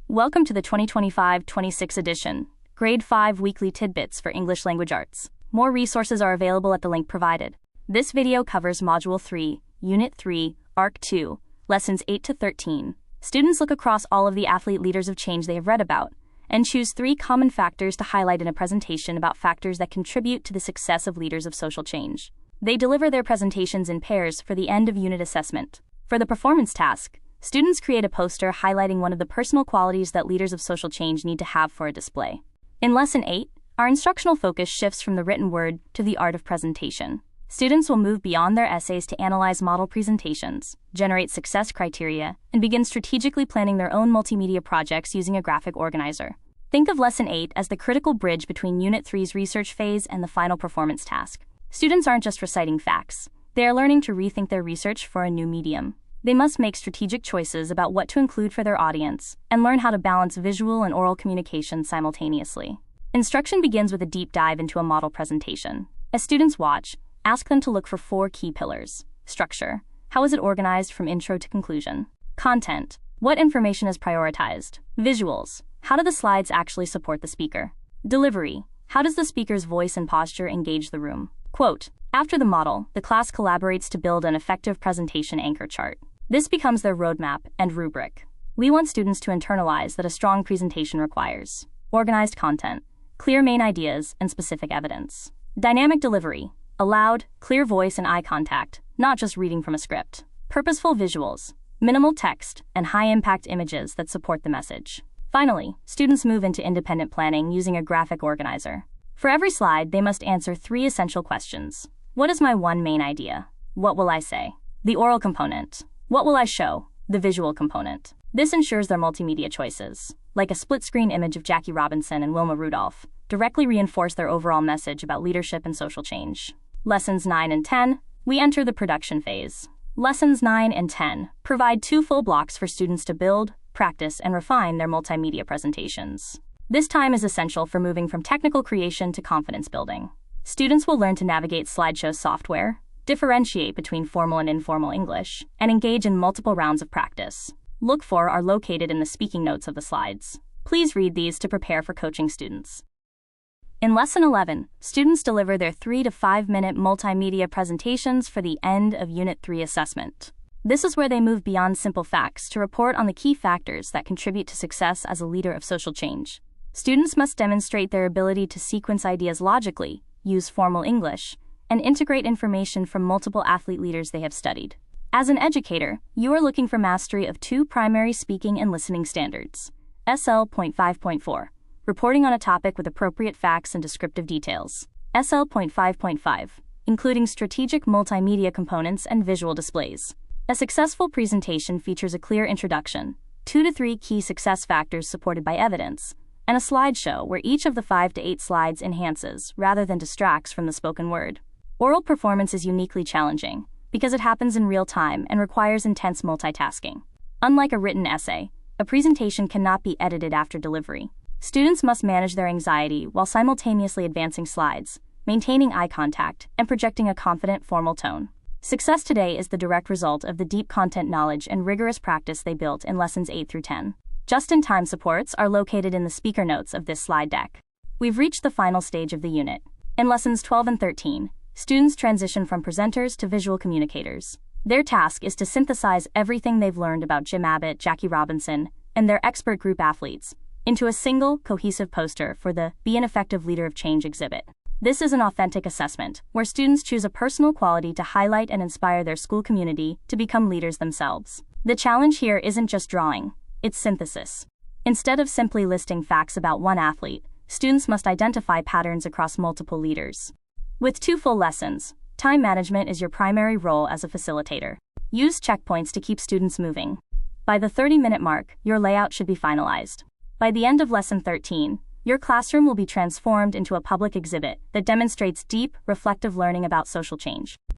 Welcome to the 2025-26 edition, Grade 5 Weekly Tidbits for English Language Arts. More resources are available at the link provided. This video covers Module 3, Unit 3, Arc 2, Lessons 8 to 13. Students look across all of the athlete leaders of change they have read about, and choose 3 common factors to highlight in a presentation about factors that contribute to the success of leaders of social change. They deliver their presentations in pairs for the end of unit assessment. For the performance task, students create a poster highlighting one of the personal qualities that leaders of social change need to have for a display. In Lesson 8, our instructional focus shifts from the written word to the art of presentation. Students will move beyond their essays to analyze model presentations, generate success criteria, and begin strategically planning their own multimedia projects using a graphic organizer. Think of Lesson 8 as the critical bridge between Unit 3's research phase and the final performance task. Students aren't just reciting facts. They are learning to rethink their research for a new medium. They must make strategic choices about what to include for their audience and learn how to balance visual and oral communication simultaneously. Instruction begins with a deep dive into a model presentation. As students watch, ask them to look for 4 key pillars. Structure. How is it organized from intro to conclusion? Content. What information is prioritized? Visuals. How do the slides actually support the speaker? Delivery. How does the speaker's voice and posture engage the room? Quote. After the model, the class collaborates to build an effective presentation anchor chart. This becomes their roadmap and rubric. We want students to internalize that a strong presentation requires organized content, clear main ideas, and specific evidence. Dynamic delivery. A loud, clear voice and eye contact, not just reading from a script. Purposeful visuals. Minimal text and high-impact images that support the message. Finally, students move into independent planning using a graphic organizer. For every slide, they must answer 3 essential questions. What is my one main idea? What will I say? The oral component. What will I show? The visual component. This ensures their multimedia choices, like a split-screen image of Jackie Robinson and Wilma Rudolph, directly reinforce their overall message about leadership and social change. Lessons 9 and 10, we enter the production phase. Lessons 9 and 10 provide 2 full blocks for students to build, practice, and refine their multimedia presentations. This time is essential for moving from technical creation to confidence building. Students will learn to navigate slideshow software, differentiate between formal and informal English, and engage in multiple rounds of practice. Look for are located in the speaking notes of the slides. Please read these to prepare for coaching students. In Lesson 11, students deliver their 3 to 5 minute multimedia presentations for the end of Unit 3 assessment. This is where they move beyond simple facts to report on the key factors that contribute to success as a leader of social change. Students must demonstrate their ability to sequence ideas logically, use formal English, and integrate information from multiple athlete leaders they have studied. As an educator, you are looking for mastery of 2 primary speaking and listening standards. SL.5.4. Reporting on a topic with appropriate facts and descriptive details. SL.5.5. Including strategic multimedia components and visual displays. A successful presentation features a clear introduction, 2 to 3 key success factors supported by evidence, and a slideshow where each of the 5 to 8 slides enhances rather than distracts from the spoken word. Oral performance is uniquely challenging because it happens in real time and requires intense multitasking. Unlike a written essay, a presentation cannot be edited after delivery. Students must manage their anxiety while simultaneously advancing slides, maintaining eye contact, and projecting a confident, formal tone. Success today is the direct result of the deep content knowledge and rigorous practice they built in Lessons 8 through 10. Just-in-time supports are located in the speaker notes of this slide deck. We've reached the final stage of the unit. In Lessons 12 and 13, students transition from presenters to visual communicators. Their task is to synthesize everything they've learned about Jim Abbott, Jackie Robinson, and their expert group athletes into a single, cohesive poster for the Be an Effective Leader of Change exhibit. This is an authentic assessment, where students choose a personal quality to highlight and inspire their school community to become leaders themselves. The challenge here isn't just drawing, it's synthesis. Instead of simply listing facts about one athlete, students must identify patterns across multiple leaders. With 2 full lessons, time management is your primary role as a facilitator. Use checkpoints to keep students moving. By the 30-minute mark, your layout should be finalized. By the end of Lesson 13, your classroom will be transformed into a public exhibit that demonstrates deep, reflective learning about social change.